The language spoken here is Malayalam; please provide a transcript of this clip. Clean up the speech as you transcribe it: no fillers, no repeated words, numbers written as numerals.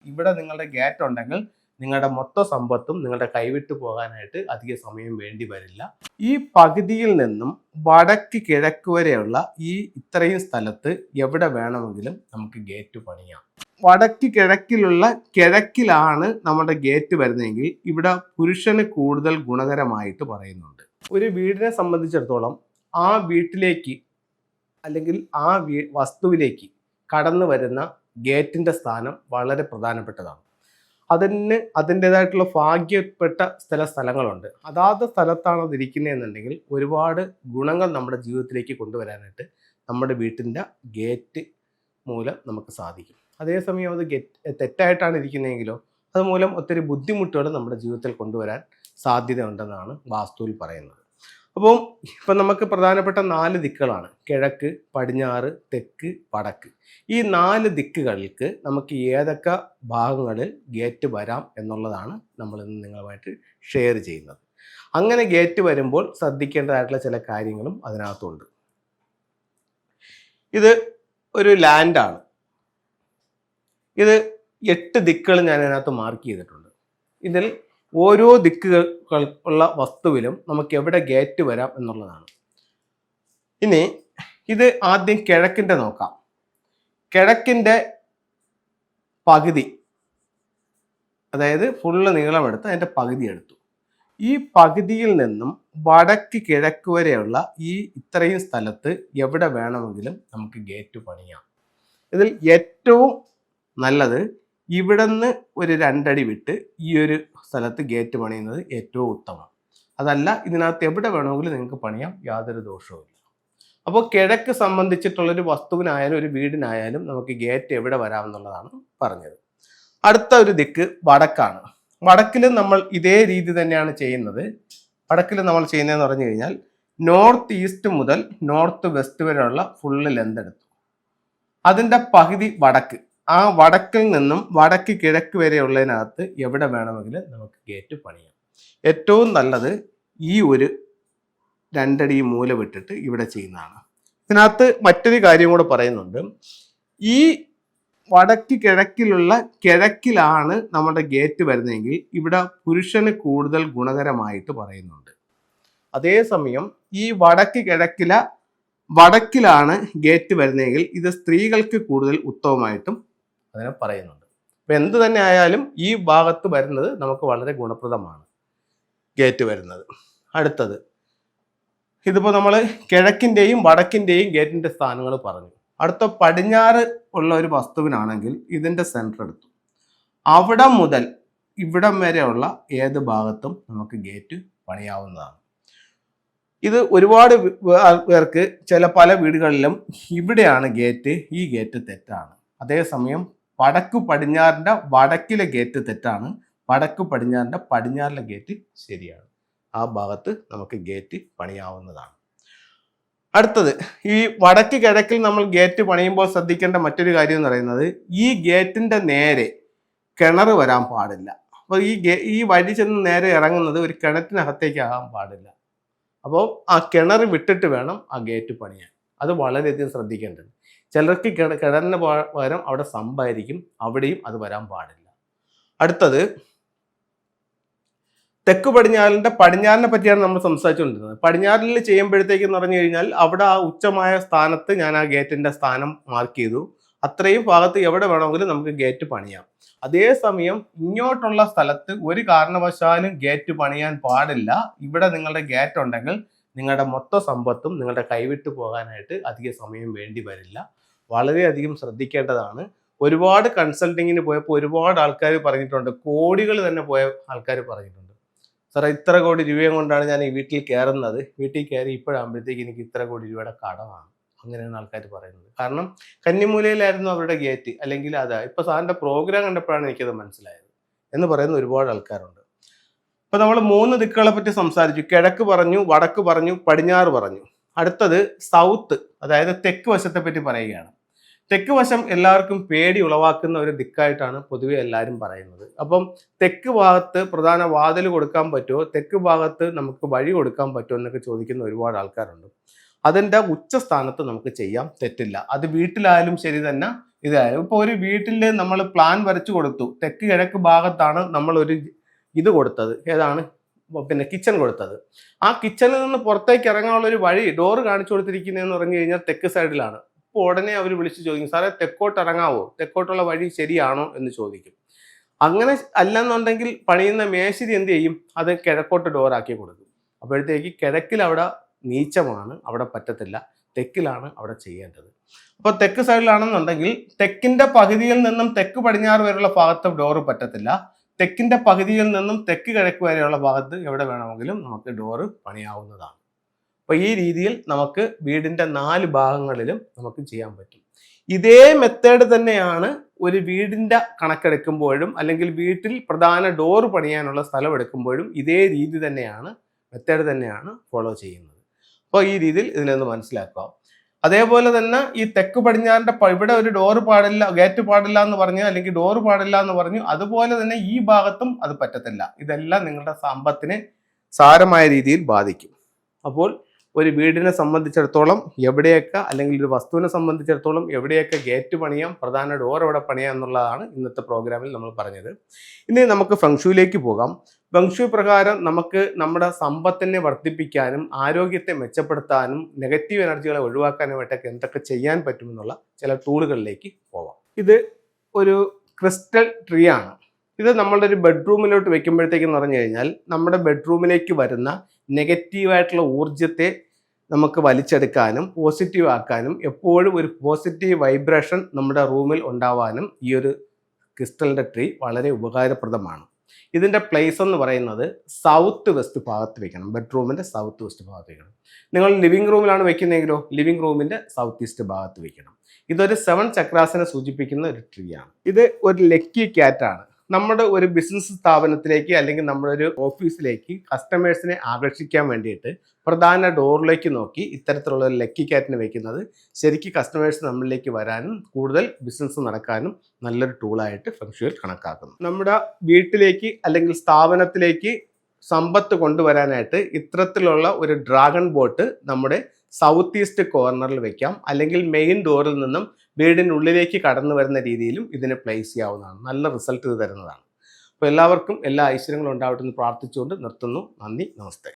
ഇവിടെ നിങ്ങളുടെ ഗേറ്റ് ഉണ്ടെങ്കിൽ നിങ്ങളുടെ മൊത്ത സമ്പത്തും നിങ്ങളുടെ കൈവിട്ടു പോകാനായിട്ട് അധിക സമയം വേണ്ടി വരില്ല. ഈ പകുതിയിൽ നിന്നും വടക്ക് കിഴക്ക് വരെയുള്ള ഈ ഇത്രയും സ്ഥലത്ത് എവിടെ വേണമെങ്കിലും നമുക്ക് ഗേറ്റ് പണിയാം. വടക്ക് കിഴക്കിലാണ് നമ്മുടെ ഗേറ്റ് വരുന്നതെങ്കിൽ ഇവിടെ പുരുഷന് കൂടുതൽ ഗുണകരമായിട്ട് പറയുന്നുണ്ട്. ഒരു വീടിനെ സംബന്ധിച്ചിടത്തോളം ആ വീട്ടിലേക്ക് അല്ലെങ്കിൽ ആ വസ്തുവിലേക്ക് കടന്നു വരുന്ന ഗേറ്റിന്റെ സ്ഥാനം വളരെ പ്രധാനപ്പെട്ടതാണ്. അതിന് അതിൻ്റെതായിട്ടുള്ള ഭാഗ്യപ്പെട്ട സ്ഥലങ്ങളുണ്ട്. അതാത് സ്ഥലത്താണ് അത് ഇരിക്കുന്നതെന്നുണ്ടെങ്കിൽ ഒരുപാട് ഗുണങ്ങൾ നമ്മുടെ ജീവിതത്തിലേക്ക് കൊണ്ടുവരാനായിട്ട് നമ്മുടെ വീട്ടിൻ്റെ ഗേറ്റ് മൂലം നമുക്ക് സാധിക്കും. അതേസമയം അത് തെറ്റായിട്ടാണ് ഇരിക്കുന്നതെങ്കിലോ അതുമൂലം ഒത്തിരി ബുദ്ധിമുട്ടുകൾ നമ്മുടെ ജീവിതത്തിൽ കൊണ്ടുവരാൻ സാധ്യത ഉണ്ടെന്നാണ് വാസ്തുവിൽ പറയുന്നത്. ഇപ്പം നമുക്ക് പ്രധാനപ്പെട്ട 4 ദിക്കുകളാണ്: കിഴക്ക്, പടിഞ്ഞാറ്, തെക്ക്, വടക്ക്. ഈ 4 ദിക്കുകൾക്ക് നമുക്ക് ഏതൊക്കെ ഭാഗങ്ങളിൽ ഗേറ്റ് വരാം എന്നുള്ളതാണ് നമ്മൾ ഇന്ന് നിങ്ങളുമായിട്ട് ഷെയർ ചെയ്യുന്നത്. അങ്ങനെ ഗേറ്റ് വരുമ്പോൾ ശ്രദ്ധിക്കേണ്ടതായിട്ടുള്ള ചില കാര്യങ്ങളും അതിനകത്തുണ്ട്. ഇത് ഒരു ലാൻഡാണ്. ഇത് 8 ദിക്കുകൾ ഞാൻ അതിനകത്ത് മാർക്ക് ചെയ്തിട്ടുണ്ട്. ഇതിൽ ഓരോ ദിക്കുകൾ ഉള്ള വസ്തുവിലും നമുക്ക് എവിടെ ഗേറ്റ് വരാം എന്നുള്ളതാണ്. ഇനി ഇത് ആദ്യം കിഴക്കിൻ്റെ നോക്കാം. കിഴക്കിൻ്റെ പകുതി, അതായത് ഫുള്ള് നീളമെടുത്ത് അതിൻ്റെ പകുതി എടുത്തു. ഈ പകുതിയിൽ നിന്നും വടക്ക് കിഴക്ക് വരെയുള്ള ഈ ഇത്രയും സ്ഥലത്ത് എവിടെ വേണമെങ്കിലും നമുക്ക് ഗേറ്റ് പണിയാം. ഇതിൽ ഏറ്റവും നല്ലത് ഇവിടുന്ന് ഒരു 2 അടി വിട്ട് ഈ ഒരു സ്ഥലത്ത് ഗേറ്റ് പണിയുന്നത് ഏറ്റവും ഉത്തമം. അതല്ല, ഇതിനകത്ത് എവിടെ വേണമെങ്കിലും നിങ്ങൾക്ക് പണിയാം, യാതൊരു ദോഷവുമില്ല. അപ്പോൾ കിഴക്ക് സംബന്ധിച്ചിട്ടുള്ളൊരു വസ്തുവിനായാലും ഒരു വീടിനായാലും നമുക്ക് ഗേറ്റ് എവിടെ വരാമെന്നുള്ളതാണ് പറഞ്ഞത്. അടുത്ത ഒരു ദിക്ക് വടക്കാണ്. വടക്കിൽ നമ്മൾ ഇതേ രീതി തന്നെയാണ് ചെയ്യുന്നത്. വടക്കിൽ നമ്മൾ ചെയ്യുന്നതെന്ന് പറഞ്ഞു കഴിഞ്ഞാൽ നോർത്ത് ഈസ്റ്റ് മുതൽ നോർത്ത് വെസ്റ്റ് വരെയുള്ള ഫുള്ള് ലെന്ത് എടുത്തു. അതിൻ്റെ പകുതി വടക്ക്. ആ വടക്കിൽ നിന്നും വടക്ക് കിഴക്ക് വരെയുള്ളതിനകത്ത് എവിടെ വേണമെങ്കിലും നമുക്ക് ഗേറ്റ് പണിയാം. ഏറ്റവും നല്ലത് ഈ ഒരു 2 അടി മൂല വിട്ടിട്ട് ഇവിടെ ചെയ്യുന്നതാണ്. ഇതിനകത്ത് മറ്റൊരു കാര്യം കൂടെ പറയുന്നുണ്ട്. ഈ വടക്ക് കിഴക്കിലാണ് നമ്മുടെ ഗേറ്റ് വരുന്നതെങ്കിൽ ഇവിടെ പുരുഷന് കൂടുതൽ ഗുണകരമായിട്ട് പറയുന്നുണ്ട്. അതേസമയം ഈ വടക്കിലാണ് ഗേറ്റ് വരുന്നതെങ്കിൽ ഇത് സ്ത്രീകൾക്ക് കൂടുതൽ ഉത്തമമായിട്ടും അതിനെ പറയുന്നുണ്ട്. അപ്പം എന്ത് തന്നെ ആയാലും ഈ ഭാഗത്ത് വരുന്നത് നമുക്ക് വളരെ ഗുണപ്രദമാണ് ഗേറ്റ് വരുന്നത്. അടുത്തത്, ഇതിപ്പോൾ നമ്മൾ കിഴക്കിൻ്റെയും വടക്കിൻ്റെയും ഗേറ്റിൻ്റെ സ്ഥാനങ്ങൾ പറഞ്ഞു. അടുത്ത പടിഞ്ഞാറ് ഉള്ള ഒരു വസ്തുവിനാണെങ്കിൽ ഇതിൻ്റെ സെൻറ്റർ എടുത്തു. അവിടെ മുതൽ ഇവിടം വരെയുള്ള ഏത് ഭാഗത്തും നമുക്ക് ഗേറ്റ് പണിയാവുന്നതാണ്. ഇത് ഒരുപാട് പേർക്ക് പല വീടുകളിലും ഇവിടെയാണ് ഗേറ്റ്, ഈ ഗേറ്റ് തെറ്റാണ്. അതേസമയം വടക്ക് പടിഞ്ഞാറിൻ്റെ വടക്കിലെ ഗേറ്റ് തെറ്റാണ്, വടക്ക് പടിഞ്ഞാറിൻ്റെ പടിഞ്ഞാറിലെ ഗേറ്റ് ശരിയാണ്. ആ ഭാഗത്ത് നമുക്ക് ഗേറ്റ് പണിയാവുന്നതാണ്. അടുത്തത്, ഈ വടക്ക് കിഴക്കിൽ നമ്മൾ ഗേറ്റ് പണിയുമ്പോൾ ശ്രദ്ധിക്കേണ്ട മറ്റൊരു കാര്യം എന്ന് പറയുന്നത് ഈ ഗേറ്റിൻ്റെ നേരെ കിണർ വരാൻ പാടില്ല. അപ്പോൾ ഈ വഴി ചെന്ന് നേരെ ഇറങ്ങുന്നത് ഒരു കിണറ്റിനകത്തേക്ക് ആകാൻ പാടില്ല. അപ്പോൾ ആ കിണർ വിട്ടിട്ട് വേണം ആ ഗേറ്റ് പണിയാൻ. അത് വളരെയധികം ശ്രദ്ധിക്കേണ്ടത്. ചിലർക്ക് കിണറിന് പകരം അവിടെ സമ്പായിരിക്കും, അവിടെയും അത് വരാൻ പാടില്ല. അടുത്തത്, തെക്ക് പടിഞ്ഞാറിനെ പറ്റിയാണ് നമ്മൾ സംസാരിച്ചുകൊണ്ടിരുന്നത്. പടിഞ്ഞാറിൽ ചെയ്യുമ്പോഴത്തേക്കെന്ന് പറഞ്ഞു കഴിഞ്ഞാൽ അവിടെ ആ ഉച്ചമായ സ്ഥാനത്ത് ഞാൻ ആ ഗേറ്റിന്റെ സ്ഥാനം മാർക്ക് ചെയ്തു. അത്രയും ഭാഗത്ത് എവിടെ വേണമെങ്കിലും നമുക്ക് ഗേറ്റ് പണിയാം. അതേസമയം ഇങ്ങോട്ടുള്ള സ്ഥലത്ത് ഒരു കാരണവശാലും ഗേറ്റ് പണിയാൻ പാടില്ല. ഇവിടെ നിങ്ങളുടെ ഗേറ്റ് ഉണ്ടെങ്കിൽ നിങ്ങളുടെ മൊത്ത സമ്പത്തും നിങ്ങളുടെ കൈവിട്ടു പോകാനായിട്ട് അധിക സമയം വേണ്ടി വരില്ല. വളരെയധികം ശ്രദ്ധിക്കേണ്ടതാണ്. ഒരുപാട് കൺസൾട്ടിങ്ങിന് പോയപ്പോൾ ഒരുപാട് ആൾക്കാർ പറഞ്ഞിട്ടുണ്ട്, കോടികൾ തന്നെ പോയ ആൾക്കാർ പറഞ്ഞിട്ടുണ്ട്, സാറേ ഇത്ര കോടി രൂപയും കൊണ്ടാണ് ഞാൻ ഈ വീട്ടിൽ കയറുന്നത്, വീട്ടിൽ കയറി ഇപ്പോഴാകുമ്പോഴത്തേക്ക് എനിക്ക് ഇത്ര കോടി രൂപയുടെ കടമാണ്. അങ്ങനെയാണ് ആൾക്കാർ പറയുന്നത്. കാരണം കന്നിമൂലയിലായിരുന്നു അവരുടെ ഗേറ്റ്, അല്ലെങ്കിൽ അതാ ഇപ്പൊ സാറിന്റെ പ്രോഗ്രാം കണ്ടപ്പോഴാണ് എനിക്കത് മനസ്സിലായത് എന്ന് പറയുന്ന ഒരുപാട് ആൾക്കാരുണ്ട്. ഇപ്പൊ നമ്മൾ 3 ദിക്കുകളെ പറ്റി സംസാരിച്ചു. കിഴക്ക് പറഞ്ഞു, വടക്ക് പറഞ്ഞു, പടിഞ്ഞാറ് പറഞ്ഞു. അടുത്തത് സൗത്ത്, അതായത് തെക്ക് വശത്തെ പറ്റി പറയുകയാണ്. തെക്ക് വശം എല്ലാവർക്കും പേടി ഉളവാക്കുന്ന ഒരു ദിക്കായിട്ടാണ് പൊതുവെ എല്ലാവരും പറയുന്നത്. അപ്പം തെക്ക് ഭാഗത്ത് പ്രധാന വാതിൽ കൊടുക്കാൻ പറ്റുമോ, തെക്ക് ഭാഗത്ത് നമുക്ക് വഴി കൊടുക്കാൻ പറ്റുമോ എന്നൊക്കെ ചോദിക്കുന്ന ഒരുപാട് ആൾക്കാരുണ്ട്. അതിൻ്റെ ഉച്ചസ്ഥാനത്ത് നമുക്ക് ചെയ്യാം, തെറ്റില്ല. അത് വീട്ടിലായാലും ശരി തന്നെ, ഇതായാലും ഇപ്പോൾ ഒരു വീട്ടിൽ നമ്മൾ പ്ലാൻ വരച്ചു കൊടുത്തു, തെക്ക് കിഴക്ക് ഭാഗത്താണ് നമ്മൾ ഒരു ഇത് കൊടുത്തത്, ഏതാണ് പിന്നെ കിച്ചൺ കൊടുത്തത്. ആ കിച്ചണിൽ നിന്ന് പുറത്തേക്ക് ഇറങ്ങാനുള്ള ഒരു വഴി ഡോറ് കാണിച്ചു കൊടുത്തിരിക്കുന്നതെന്ന് പറഞ്ഞു കഴിഞ്ഞാൽ തെക്ക് സൈഡിലാണ്. അപ്പോൾ ഉടനെ അവർ വിളിച്ച് ചോദിക്കും, സാറേ തെക്കോട്ട് ഇറങ്ങാവോ, തെക്കോട്ടുള്ള വഴി ശരിയാണോ എന്ന് ചോദിക്കും. അങ്ങനെ അല്ലെന്നുണ്ടെങ്കിൽ പണിയുന്ന മേശിരി എന്ത് ചെയ്യും, അത് കിഴക്കോട്ട് ഡോറാക്കി കൊടുക്കും. അപ്പോഴത്തേക്ക് കിഴക്കിൽ അവിടെ നീച്ചമാണ്, അവിടെ പറ്റത്തില്ല, തെക്കിലാണ് അവിടെ ചെയ്യേണ്ടത്. അപ്പോൾ തെക്ക് സൈഡിലാണെന്നുണ്ടെങ്കിൽ തെക്കിന്റെ പകുതിയിൽ നിന്നും തെക്ക് പടിഞ്ഞാറ് വരെയുള്ള ഭാഗത്ത് ഡോറ് പറ്റത്തില്ല. തെക്കിന്റെ പകുതിയിൽ നിന്നും തെക്ക് കിഴക്ക് വരെയുള്ള ഭാഗത്ത് എവിടെ വേണമെങ്കിലും നമുക്ക് ഡോറ് പണിയാവുന്നതാണ്. അപ്പോൾ ഈ രീതിയിൽ നമുക്ക് വീടിന്റെ 4 ഭാഗങ്ങളിലും നമുക്ക് ചെയ്യാൻ പറ്റും. ഇതേ മെത്തേഡ് തന്നെയാണ് ഒരു വീടിന്റെ കണക്കെടുക്കുമ്പോഴും അല്ലെങ്കിൽ വീട്ടിൽ പ്രധാന ഡോറ് പണിയാനുള്ള സ്ഥലം എടുക്കുമ്പോഴും ഇതേ രീതി തന്നെയാണ്, മെത്തേഡ് തന്നെയാണ് ഫോളോ ചെയ്യുന്നത്. അപ്പോൾ ഈ രീതിയിൽ ഇതിലൊന്ന് മനസ്സിലാക്കുക. അതേപോലെ തന്നെ ഈ തെക്ക് പടിഞ്ഞാറിന്റെ ഇവിടെ ഒരു ഡോറ് പാടില്ല, ഗേറ്റ് പാടില്ല എന്ന് പറഞ്ഞു, അല്ലെങ്കിൽ ഡോറ് പാടില്ല എന്ന് പറഞ്ഞു, അതുപോലെ തന്നെ ഈ ഭാഗത്തും അത് പറ്റത്തില്ല. ഇതെല്ലാം നിങ്ങളുടെ സമ്പത്തിനെ സാരമായ രീതിയിൽ ബാധിക്കും. അപ്പോൾ ഒരു വീടിനെ സംബന്ധിച്ചിടത്തോളം എവിടെയൊക്കെ, അല്ലെങ്കിൽ ഒരു വസ്തുവിനെ സംബന്ധിച്ചിടത്തോളം എവിടെയൊക്കെ ഗേറ്റ് പണിയാം, പ്രധാന ഡോർ എവിടെ പണിയാം എന്നുള്ളതാണ് ഇന്നത്തെ പ്രോഗ്രാമിൽ നമ്മൾ പറഞ്ഞത്. ഇനി നമുക്ക് ഫെങ്ഷുയിലേക്ക് പോകാം. ഫെങ്ഷു പ്രകാരം നമുക്ക് നമ്മുടെ സമ്പത്തിനെ വർദ്ധിപ്പിക്കാനും ആരോഗ്യത്തെ മെച്ചപ്പെടുത്താനും നെഗറ്റീവ് എനർജികളെ ഒഴിവാക്കാനുമായിട്ടൊക്കെ എന്തൊക്കെ ചെയ്യാൻ പറ്റുമെന്നുള്ള ചില ടൂളുകളിലേക്ക് പോവാം. ഇത് ഒരു ക്രിസ്റ്റൽ ട്രീ ആണ്. ഇത് നമ്മളുടെ ഒരു ബെഡ്റൂമിലോട്ട് വെക്കുമ്പോഴത്തേക്കെന്ന് പറഞ്ഞു കഴിഞ്ഞാൽ നമ്മുടെ ബെഡ്റൂമിലേക്ക് വരുന്ന നെഗറ്റീവായിട്ടുള്ള ഊർജത്തെ നമുക്ക് വലിച്ചെടുക്കാനും പോസിറ്റീവ് ആക്കാനും എപ്പോഴും ഒരു പോസിറ്റീവ് വൈബ്രേഷൻ നമ്മുടെ റൂമിൽ ഉണ്ടാവാനും ഈ ഒരു ക്രിസ്റ്റലിൻ്റെ ട്രീ വളരെ ഉപകാരപ്രദമാണ്. ഇതിൻ്റെ പ്ലേസ് എന്ന് പറയുന്നത് സൗത്ത് വെസ്റ്റ് ഭാഗത്ത് വെക്കണം. ബെഡ്റൂമിൻ്റെ സൗത്ത് വെസ്റ്റ് ഭാഗത്ത് വെക്കണം. നിങ്ങൾ ലിവിംഗ് റൂമിലാണ് വെക്കുന്നതെങ്കിലോ ലിവിംഗ് റൂമിൻ്റെ സൗത്ത് ഈസ്റ്റ് ഭാഗത്ത് വെക്കണം. ഇതൊരു 7 ചക്രാസിനെ സൂചിപ്പിക്കുന്ന ഒരു ട്രീ ആണ്. ഇത് ഒരു ലക്കി ക്യാറ്റാണ്. നമ്മുടെ ഒരു ബിസിനസ് സ്ഥാപനത്തിലേക്ക് അല്ലെങ്കിൽ നമ്മുടെ ഒരു ഓഫീസിലേക്ക് കസ്റ്റമേഴ്സിനെ ആകർഷിക്കാൻ വേണ്ടിയിട്ട് പ്രധാന ഡോറിലേക്ക് നോക്കി ഇത്തരത്തിലുള്ള ഒരു ലക്കി ക്യാറ്റിനെ വെക്കുന്നത് ശരിക്കും കസ്റ്റമേഴ്സ് നമ്മളിലേക്ക് വരാനും കൂടുതൽ ബിസിനസ് നടക്കാനും നല്ലൊരു ടൂളായിട്ട് ഫെങ്ഷുയിൽ കണക്കാക്കുന്നു. നമ്മുടെ വീട്ടിലേക്ക് അല്ലെങ്കിൽ സ്ഥാപനത്തിലേക്ക് സമ്പത്ത് കൊണ്ടുവരാനായിട്ട് ഇത്തരത്തിലുള്ള ഒരു ഡ്രാഗൺ ബോട്ട് നമ്മുടെ സൗത്ത് ഈസ്റ്റ് കോർണറിൽ വെക്കാം, അല്ലെങ്കിൽ മെയിൻ ഡോറിൽ നിന്നും വീടിനുള്ളിലേക്ക് കടന്നു വരുന്ന രീതിയിലും ഇതിനെ പ്ലേസ് ചെയ്യാവുന്നതാണ്. നല്ല റിസൾട്ട് ഇത് തരുന്നതാണ്. അപ്പോൾ എല്ലാവർക്കും എല്ലാ ഐശ്വര്യങ്ങളും ഉണ്ടാവട്ടെ എന്ന് പ്രാർത്ഥിച്ചുകൊണ്ട് നിർത്തുന്നു. നന്ദി, നമസ്തേ.